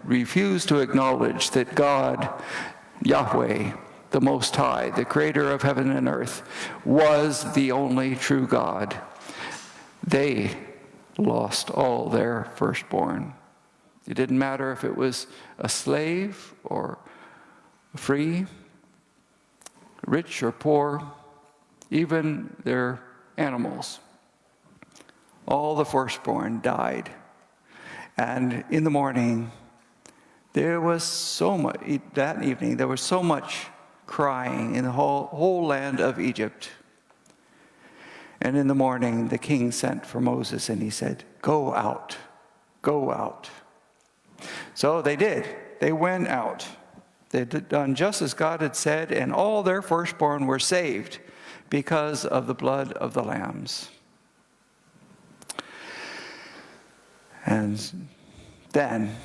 refused to acknowledge that God, Yahweh, the Most High, the creator of heaven and earth, was the only true God, they lost all their firstborn. It didn't matter if it was a slave or free, rich or poor, even their animals. All the firstborn died. And in the morning, there was so much, that evening, there was so much crying in the whole land of Egypt. And in the morning, the king sent for Moses and he said, "Go out, go out." So they did. They went out. They'd done just as God had said, and all their firstborn were saved because of the blood of the lambs. And then,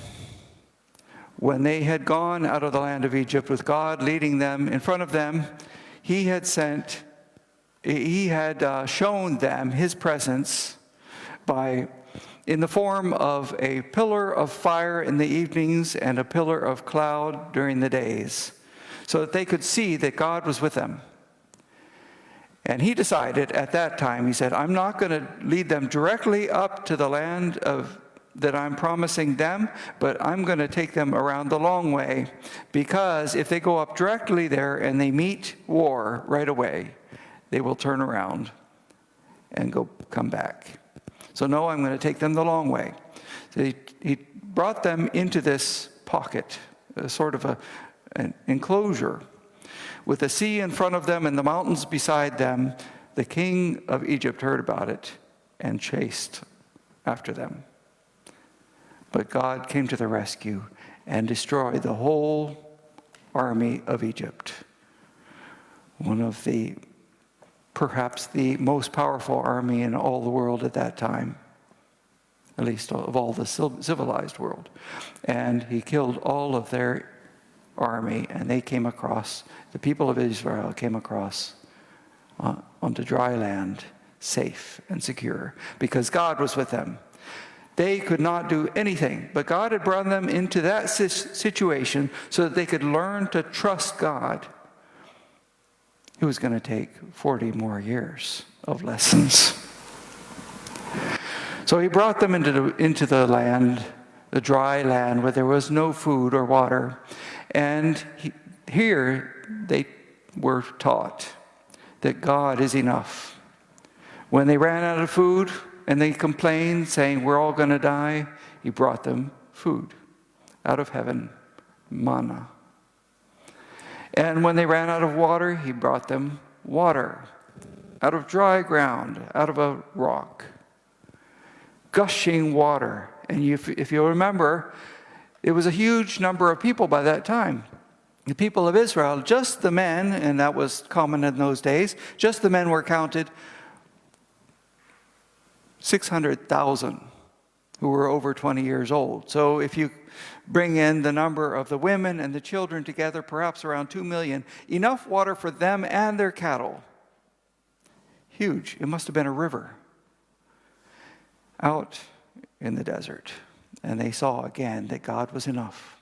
when they had gone out of the land of Egypt with God leading them in front of them, He had shown them His presence in the form of a pillar of fire in the evenings and a pillar of cloud during the days, so that they could see that God was with them. And He decided at that time, He said, "I'm not going to lead them directly up to the land that I'm promising them, but I'm going to take them around the long way, because if they go up directly there and they meet war right away, they will turn around and come back. So no, I'm going to take them the long way." So he brought them into this pocket, a sort of an enclosure, with the sea in front of them and the mountains beside them. The king of Egypt heard about it and chased after them. But God came to the rescue and destroyed the whole army of Egypt. One of perhaps the most powerful army in all the world at that time, at least of all the civilized world. And He killed all of their army, and they came across, the people of Israel came across onto dry land, safe and secure, because God was with them. They could not do anything, but God had brought them into that situation so that they could learn to trust God. It was going to take 40 more years of lessons. So He brought them into the land, the dry land, where there was no food or water. And here they were taught that God is enough. When they ran out of food and they complained, saying, "We're all going to die," He brought them food out of heaven, manna. And when they ran out of water, He brought them water out of dry ground, out of a rock. Gushing water. And if you remember, it was a huge number of people by that time. The people of Israel, just the men, and that was common in those days, just the men were counted 600,000 who were over 20 years old. So if you bring in the number of the women and the children together, perhaps around 2 million, enough water for them and their cattle. Huge. It must have been a river out in the desert. And they saw again that God was enough.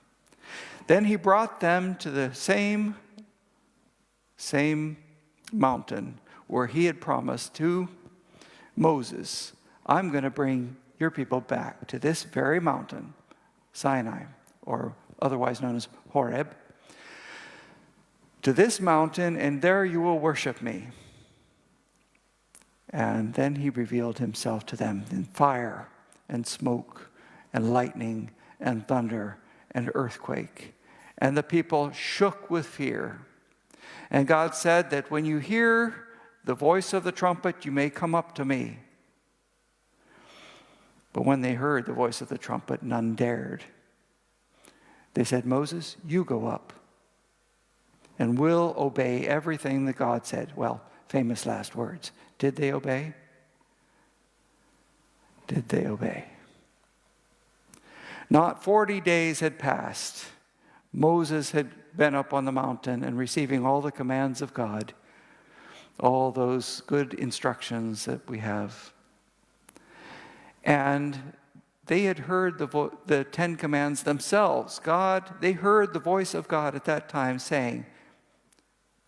Then He brought them to the same mountain where He had promised to Moses, "I'm going to bring your people back to this very mountain, Sinai, or otherwise known as Horeb, to this mountain, and there you will worship me." And then He revealed Himself to them in fire and smoke and lightning and thunder and earthquake. And the people shook with fear. And God said that when you hear the voice of the trumpet, you may come up to me. But when they heard the voice of the trumpet, none dared. They said, "Moses, you go up, and we'll obey everything that God said." Well, famous last words. Did they obey? Did they obey? Not 40 days had passed. Moses had been up on the mountain and receiving all the commands of God, all those good instructions that we have. And they had heard the Ten Commands themselves. They heard the voice of God at that time saying,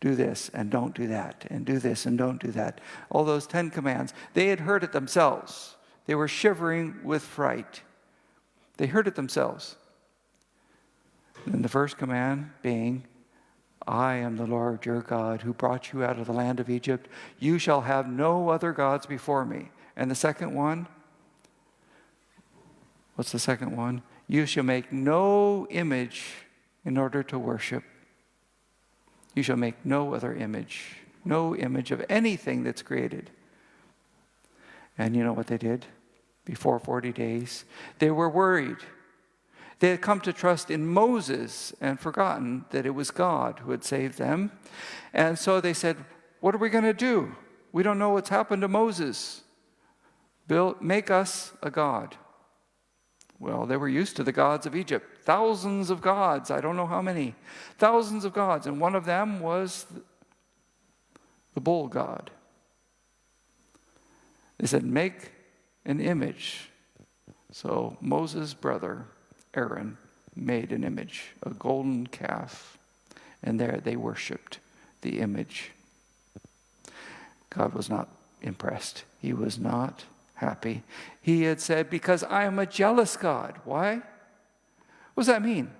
do this and don't do that, and do this and don't do that. All those 10 commands, they had heard it themselves. They were shivering with fright. They heard it themselves. And the first command being, I am the Lord your God who brought you out of the land of Egypt. You shall have no other gods before me. And the second one, what's the second one? You shall make no image in order to worship. You shall make no other image, no image of anything that's created. And you know what they did? Before 40 days, they were worried. They had come to trust in Moses and forgotten that it was God who had saved them. And so they said, what are we going to do? We don't know what's happened to Moses. Make us a god. Well, they were used to the gods of Egypt. Thousands of gods, I don't know how many. Thousands of gods, and one of them was the bull god. They said, make an image. So Moses' brother, Aaron, made an image, a golden calf, and there they worshipped the image. God was not impressed. He was not happy. He had said, because I am a jealous God. Why? What does that mean?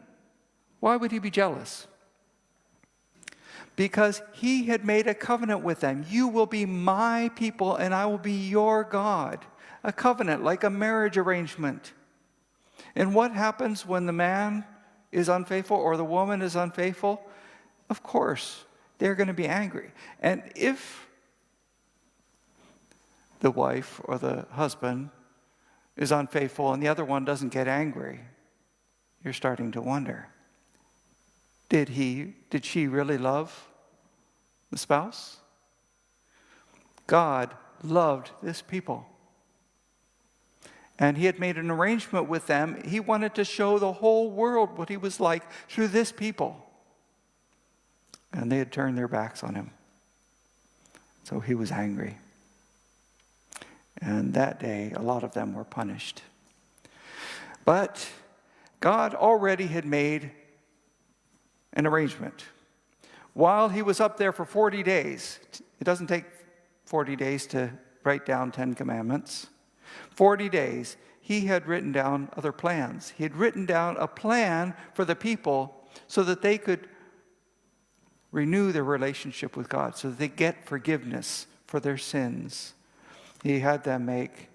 Why would he be jealous? Because he had made a covenant with them. You will be my people and I will be your God. A covenant, like a marriage arrangement. And what happens when the man is unfaithful or the woman is unfaithful? Of course, they're going to be angry. And if the wife or the husband is unfaithful and the other one doesn't get angry, you're starting to wonder, did she really love the spouse? God loved this people. And he had made an arrangement with them. He wanted to show the whole world what he was like through this people. And they had turned their backs on him. So he was angry. And that day, a lot of them were punished. But God already had made an arrangement. While he was up there for 40 days, it doesn't take 40 days to write down 10 commandments. 40 days, he had written down other plans. He had written down a plan for the people so that they could renew their relationship with God, so that they get forgiveness for their sins. He had them make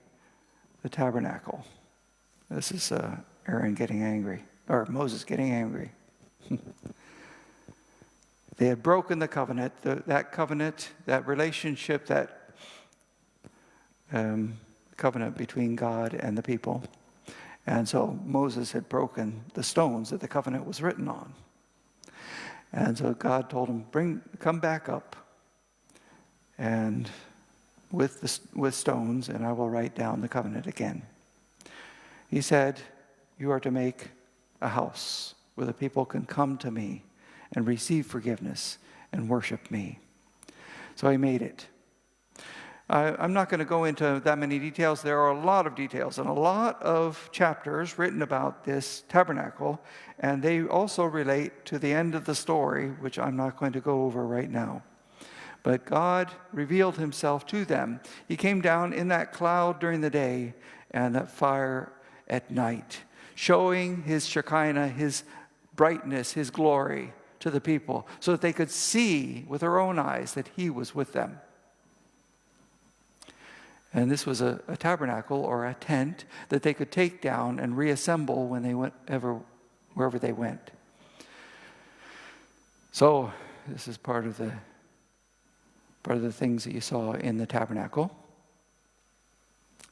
the tabernacle. This is Aaron getting angry, or Moses getting angry. They had broken the covenant, that covenant, that relationship, that covenant between God and the people. And so Moses had broken the stones that the covenant was written on. And so God told him, come back up and with stones, and I will write down the covenant again. He said, you are to make a house where the people can come to me and receive forgiveness and worship me. So he made it. I'm not going to go into that many details. There are a lot of details and a lot of chapters written about this tabernacle, and they also relate to the end of the story, which I'm not going to go over right now. But God revealed himself to them. He came down in that cloud during the day and that fire at night, showing his Shekinah, his brightness, his glory to the people, so that they could see with their own eyes that he was with them. And this was a tabernacle or a tent that they could take down and reassemble when they went wherever they went. So this is part of the things that you saw in the tabernacle.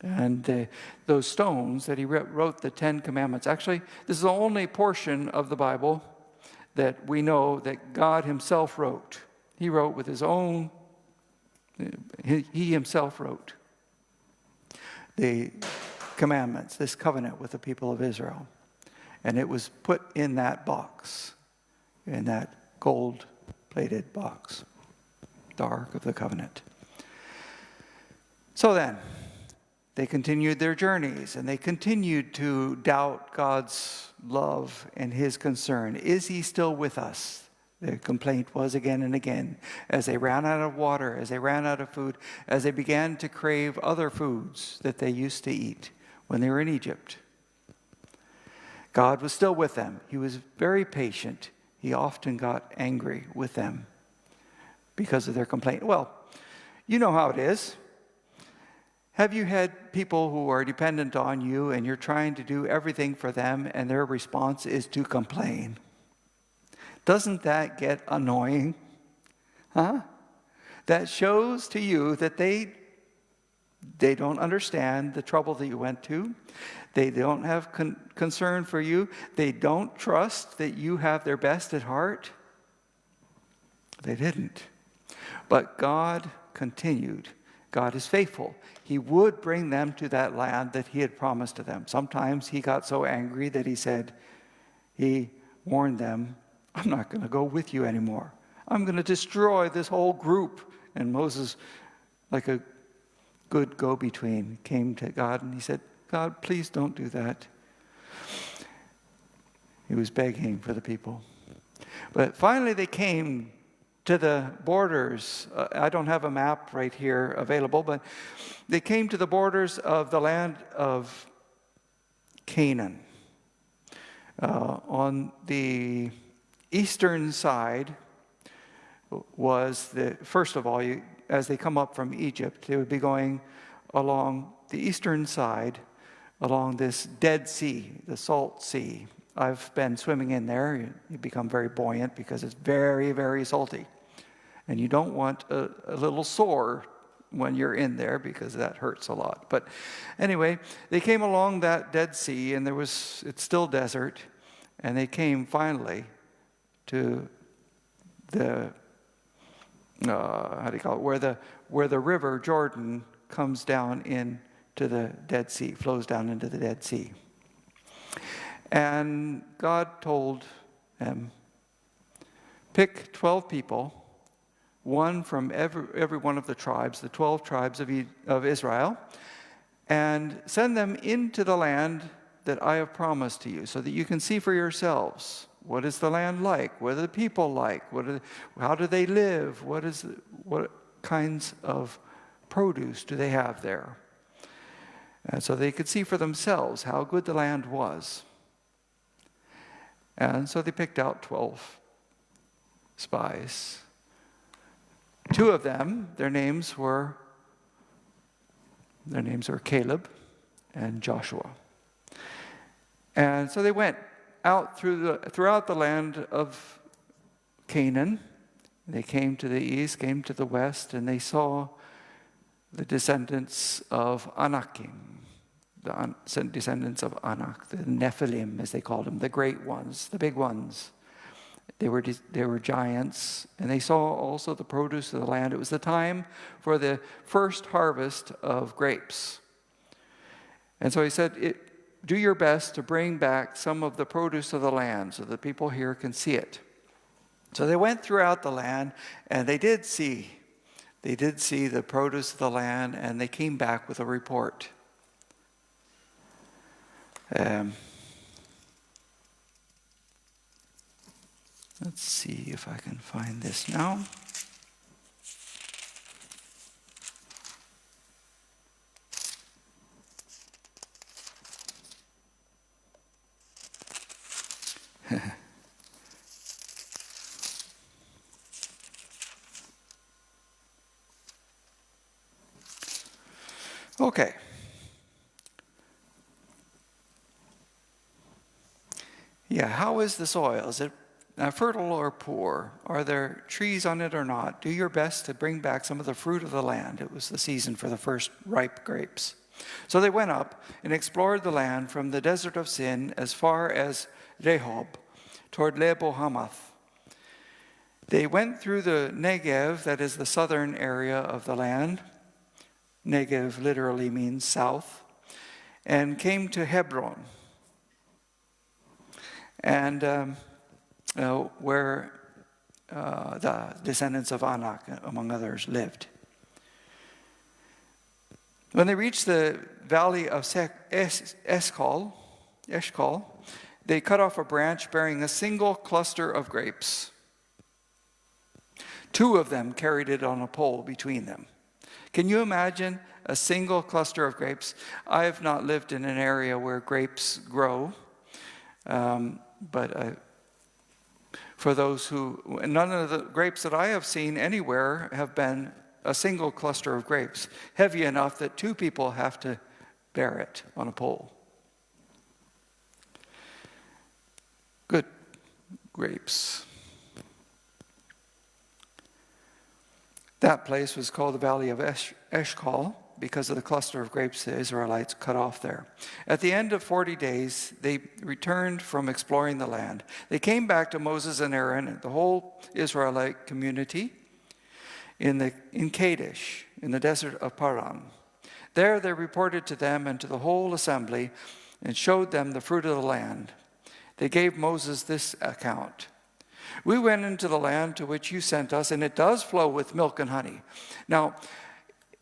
And those stones that he wrote the 10 Commandments. Actually, this is the only portion of the Bible that we know that God himself wrote. He wrote with his own, he himself wrote the commandments, this covenant with the people of Israel. And it was put in that box, in that gold-plated box, the Ark of the Covenant. So then, They continued their journeys, and they continued to doubt God's love and his concern. Is he still with us? Their complaint was again and again. As they ran out of water, as they ran out of food, as they began to crave other foods that they used to eat when they were in Egypt. God was still with them. He was very patient. He often got angry with them because of their complaint. Well, you know how it is. Have you had people who are dependent on you and you're trying to do everything for them and their response is to complain? Doesn't that get annoying? Huh? That shows to you that they don't understand the trouble that you went to. They don't have concern for you. They don't trust that you have their best at heart. They didn't. But God continued. God is faithful. He would bring them to that land that he had promised to them. Sometimes he got so angry that he warned them, I'm not going to go with you anymore. I'm going to destroy this whole group. And Moses, like a good go-between, came to God and he said, God, please don't do that. He was begging for the people. But finally they came to the borders. I don't have a map right here available, but they came to the borders of the land of Canaan. On the eastern side was first of all, as they come up from Egypt, they would be going along the eastern side, along this Dead Sea, the Salt Sea. I've been swimming in there. You become very buoyant because it's very, very salty. And you don't want a little sore when you're in there because that hurts a lot. But anyway, they came along that Dead Sea, and it's still desert. And they came finally to the, where the river Jordan comes down into the Dead Sea, flows down into the Dead Sea. And God told them, pick 12 people, one from every one of the tribes, the 12 tribes of Israel, and send them into the land that I have promised to you so that you can see for yourselves. What is the land like? What are the people like? How do they live? What kinds of produce do they have there? And so they could see for themselves how good the land was. And so they picked out 12 spies. 2 of them, their names were Caleb and Joshua. And so they went out throughout the land of Canaan. They came to the east, came to the west, and they saw the descendants of Anakim, the descendants of Anak, the Nephilim, as they called them, the great ones, the big ones. They were giants, and they saw also the produce of the land. It was the time for the first harvest of grapes. And so he said, do your best to bring back some of the produce of the land so that people here can see it. So they went throughout the land, and they did see the produce of the land, and they came back with a report. Let's see if I can find this now. Okay. Yeah, how is the soil? Is it fertile or poor? Are there trees on it or not? Do your best to bring back some of the fruit of the land. It was the season for the first ripe grapes. So they went up and explored the land from the desert of Sin as far as Rehob, toward Lebo Hamath. They went through the Negev, that is the southern area of the land. Negev literally means south, and came to Hebron, and where the descendants of Anak, among others, lived. When they reached the valley of Eshcol, they cut off a branch bearing a single cluster of grapes. 2 of them carried it on a pole between them. Can you imagine a single cluster of grapes? I have not lived in an area where grapes grow, but for those who, none of the grapes that I have seen anywhere have been a single cluster of grapes, heavy enough that 2 people have to bear it on a pole. Good grapes. That place was called the Valley of Eshcol because of the cluster of grapes the Israelites cut off there. At the end of 40 days, they returned from exploring the land. They came back to Moses and Aaron and the whole Israelite community in Kadesh, in the desert of Paran. There they reported to them and to the whole assembly and showed them the fruit of the land. They gave Moses this account. We went into the land to which you sent us, and it does flow with milk and honey. Now,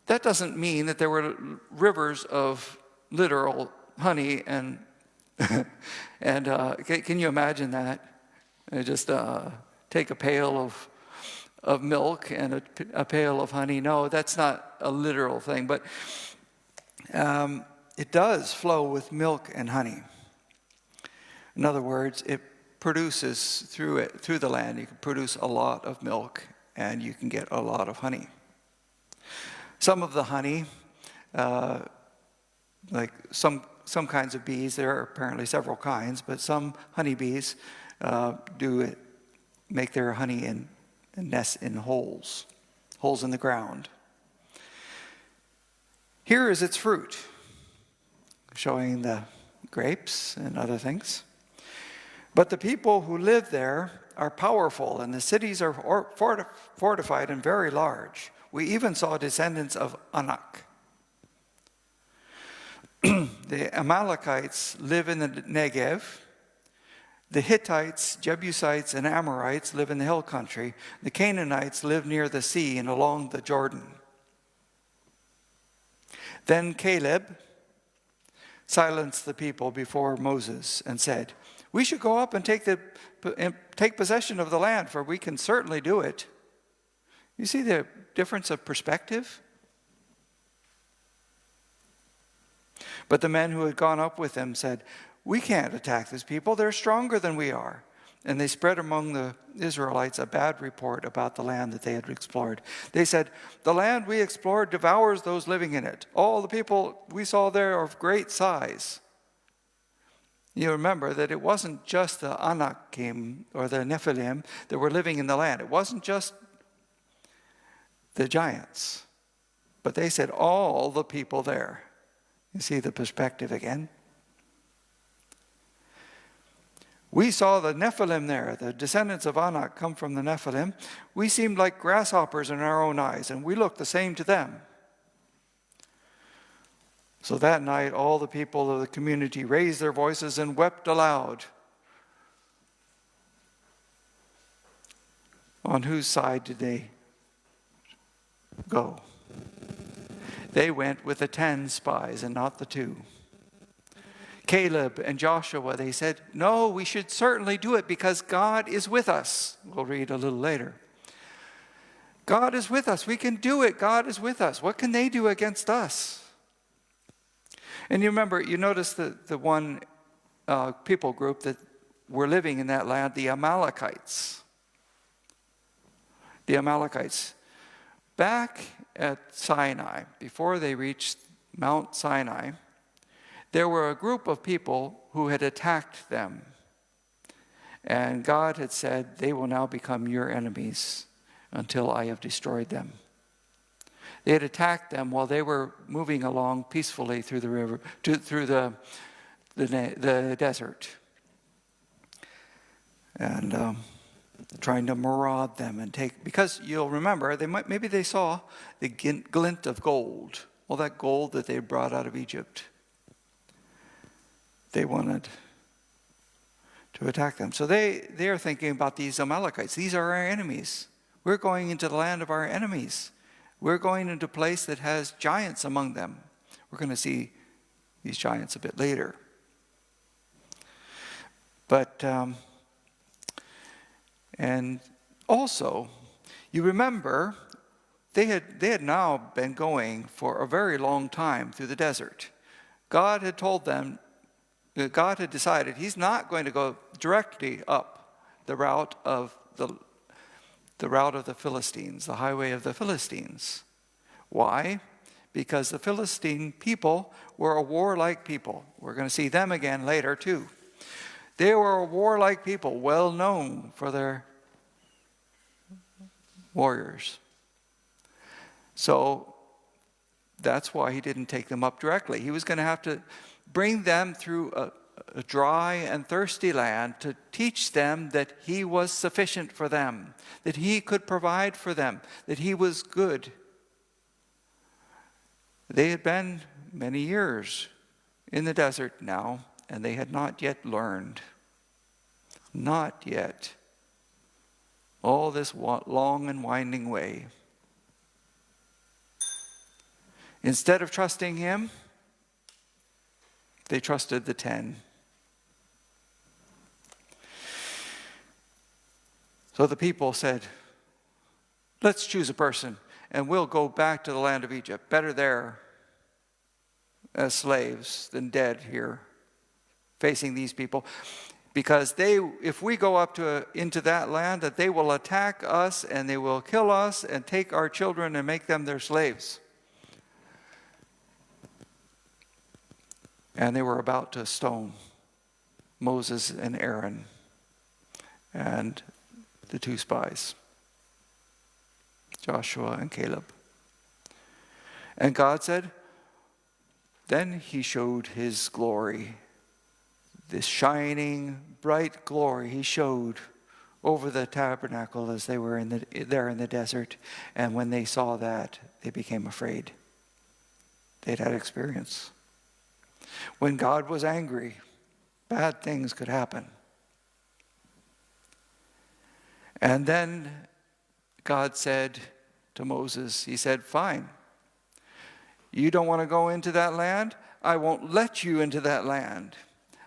that doesn't mean that there were rivers of literal honey and can you imagine that? Just take a pail of milk and a pail of honey. No, that's not a literal thing, but it does flow with milk and honey. In other words, it produces through the land. You can produce a lot of milk and you can get a lot of honey. Some of the honey, like some kinds of bees, there are apparently several kinds, but some honeybees do make their honey in nests in holes in the ground. Here is its fruit, showing the grapes and other things. But the people who live there are powerful, and the cities are fortified and very large. We even saw descendants of Anak. The Amalekites live in the Negev. The Hittites, Jebusites, and Amorites live in the hill country. The Canaanites live near the sea and along the Jordan. Then Caleb silenced the people before Moses and said, "We should go up and take possession of the land, for we can certainly do it." You see the difference of perspective? But the men who had gone up with him said, "We can't attack these people. They're stronger than we are." And they spread among the Israelites a bad report about the land that they had explored. They said, "The land we explored devours those living in it. All the people we saw there are of great size." You remember that it wasn't just the Anakim or the Nephilim that were living in the land. It wasn't just the giants. But they said all the people there. You see the perspective again? "We saw the Nephilim there, the descendants of Anak come from the Nephilim. We seemed like grasshoppers in our own eyes, and we looked the same to them." So that night, all the people of the community raised their voices and wept aloud. On whose side did they go? They went with the 10 spies and not the 2. Caleb and Joshua, they said, "No, we should certainly do it because God is with us." We'll read a little later. God is with us. We can do it. God is with us. What can they do against us? And you notice the one people group that were living in that land, the Amalekites. The Amalekites. Back at Sinai, before they reached Mount Sinai, there were a group of people who had attacked them. And God had said, "They will now become your enemies until I have destroyed them." They had attacked them while they were moving along peacefully through the river, through the desert, and trying to maraud them and take. Because you'll remember, maybe they saw the glint of gold, all that gold that they had brought out of Egypt. They wanted to attack them. So they are thinking about these Amalekites. These are our enemies. We're going into the land of our enemies. We're going into a place that has giants among them. We're going to see these giants a bit later. But, and also, you remember, they had now been going for a very long time through the desert. God had told them, God had decided he's not going to go directly up the route of the Philistines, the highway of the Philistines. Why? Because the Philistine people were a warlike people. We're going to see them again later too. They were a warlike people, well known for their warriors. So that's why he didn't take them up directly. He was going to have to bring them through a dry and thirsty land to teach them that he was sufficient for them, that he could provide for them, that he was good. They had been many years in the desert now, and they had not yet learned. Not yet. All this long and winding way. Instead of trusting him, they trusted the 10. So the people said, let's choose a person and we'll go back to the land of Egypt. Better there as slaves than dead here facing these people. Because if we go up into that land, that they will attack us and they will kill us and take our children and make them their slaves. And they were about to stone Moses and Aaron and the 2 spies, Joshua and Caleb. And God said, then he showed his glory, this shining, bright glory he showed over the tabernacle as they were there in the desert. And when they saw that, they became afraid. They'd had experience. When God was angry, bad things could happen. And then God said to Moses, he said, fine, you don't want to go into that land? I won't let you into that land.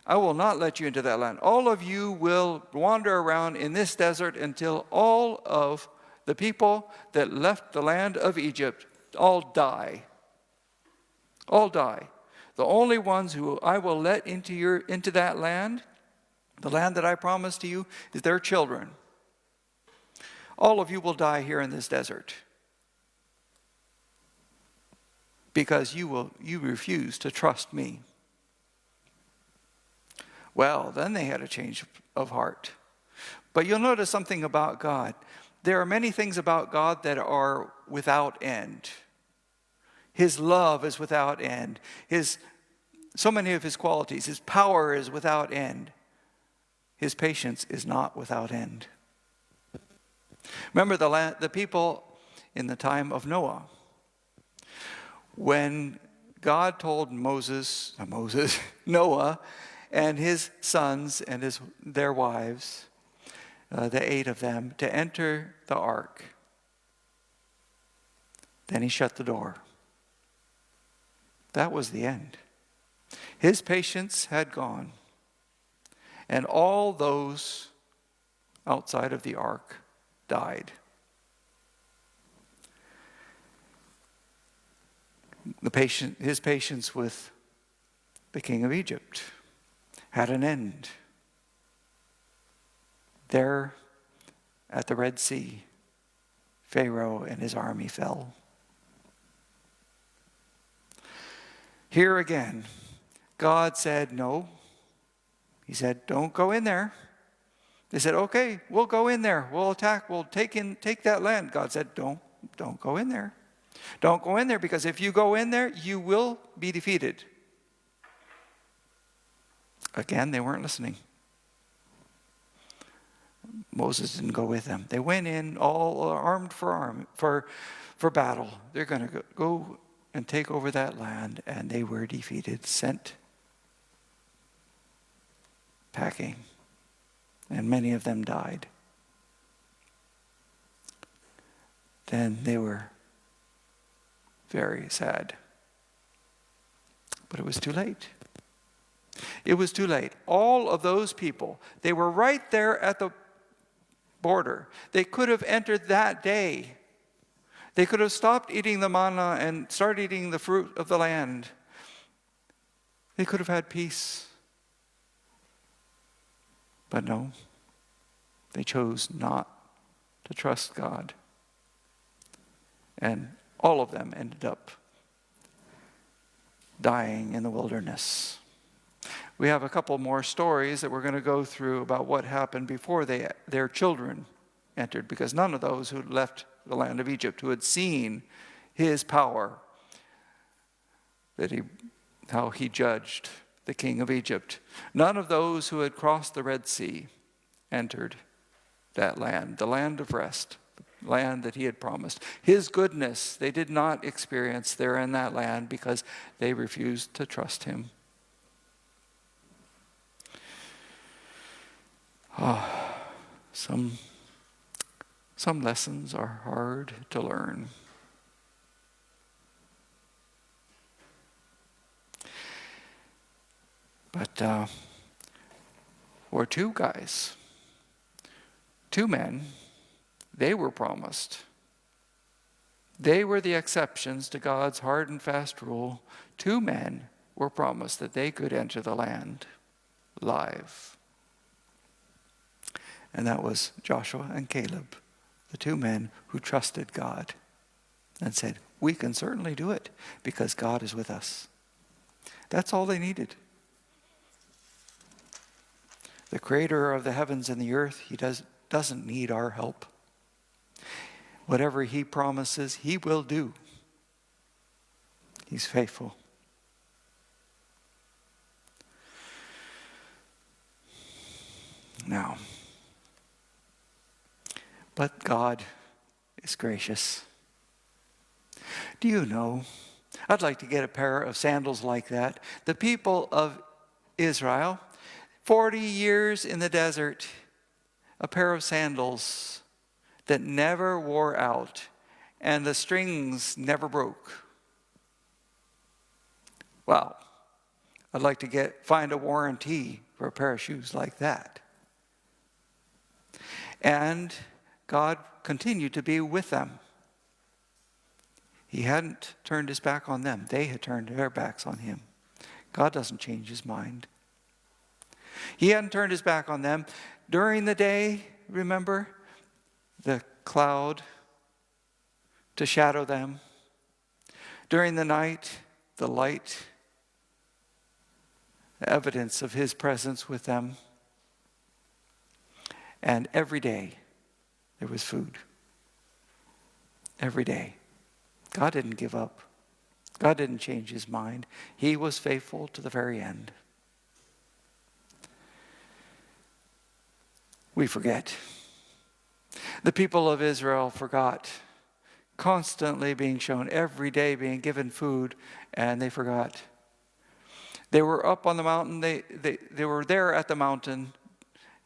I will not let you into that land. All of you will wander around in this desert until all of the people that left the land of Egypt all die. All die. The only ones who I will let into that land, the land that I promised to you, is their children. All of you will die here in this desert because you refuse to trust me. Well, then they had a change of heart. But you'll notice something about God. There are many things about God that are without end. His love is without end. So many of his qualities. His power is without end. His patience is not without end. Remember the people in the time of Noah. When God told Noah and his sons and their wives, the 8 of them, to enter the ark, then he shut the door. That was the end. His patience had gone. And all those outside of the ark died. His patience with the king of Egypt had an end. There at the Red Sea, Pharaoh and his army fell. Here again, God said no. He said, don't go in there. They said, okay, we'll go in there. We'll attack. We'll take that land. God said, don't go in there. Don't go in there, because if you go in there, you will be defeated. Again, they weren't listening. Moses didn't go with them. They went in all armed for battle. They're going to go and take over that land, and they were defeated, sent packing, and many of them died. Then they were very sad. But it was too late. It was too late. All of those people, they were right there at the border. They could have entered that day. They could have stopped eating the manna and started eating the fruit of the land. They could have had peace. But no, they chose not to trust God. And all of them ended up dying in the wilderness. We have a couple more stories that we're going to go through about what happened before their children entered, because none of those who left the land of Egypt, who had seen his power, how he judged the king of Egypt, none of those who had crossed the Red Sea entered that land, the land of rest, the land that he had promised. His goodness they did not experience there in that land because they refused to trust him. Some lessons are hard to learn. But or two men, they were promised. They were the exceptions to God's hard and fast rule. Two men were promised that they could enter the land alive. And that was Joshua and Caleb, the two men who trusted God and said, we can certainly do it because God is with us. That's all they needed. The creator of the heavens and the earth, he doesn't need our help. Whatever he promises, he will do. He's faithful. Now, but God is gracious. Do you know, I'd like to get a pair of sandals like that. The people of Israel, 40 years in the desert, a pair of sandals that never wore out and the strings never broke. Wow. I'd like to find a warranty for a pair of shoes like that. And God continued to be with them. He hadn't turned his back on them. They had turned their backs on him. God doesn't change his mind. He hadn't turned his back on them. During the day, remember, the cloud to shadow them. During the night, the light, the evidence of his presence with them. And every day, there was food. Every day. God didn't give up. God didn't change his mind. He was faithful to the very end. We forget. The people of Israel forgot. Constantly being shown, every day being given food, and they forgot. They were up on the mountain. They were there at the mountain,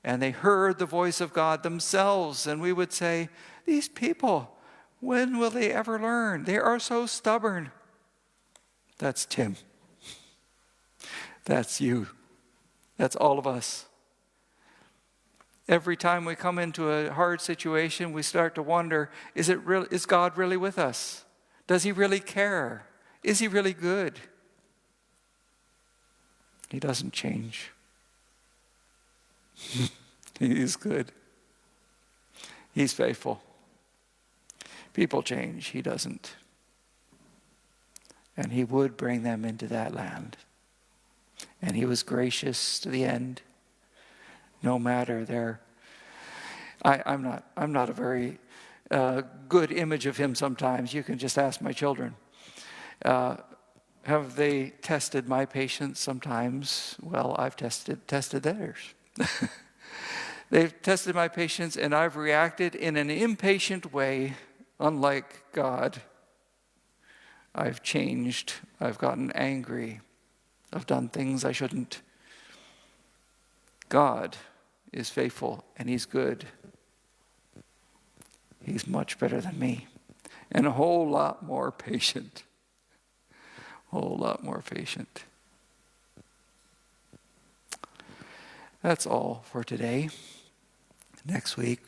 and they heard the voice of God themselves. And we would say, these people, when will they ever learn? They are so stubborn. That's Tim. That's you. That's all of us. Every time we come into a hard situation, we start to wonder, is God really with us? Does he really care? Is he really good? He doesn't change. He is good. He's faithful. People change. He doesn't. And he would bring them into that land. And he was gracious to the end. No matter their... I'm not a very good image of him sometimes. You can just ask my children. Have they tested my patience sometimes? Well, I've tested theirs. They've tested my patience, and I've reacted in an impatient way, unlike God. I've changed. I've gotten angry. I've done things I shouldn't. God is faithful, and he's good. He's much better than me, and a whole lot more patient. A whole lot more patient. That's all for today. Next week,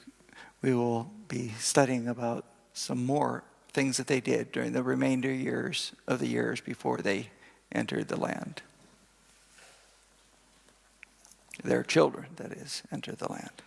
we will be studying about some more things that they did during the remainder years of the years before they entered the land. Their children, that is, entered the land.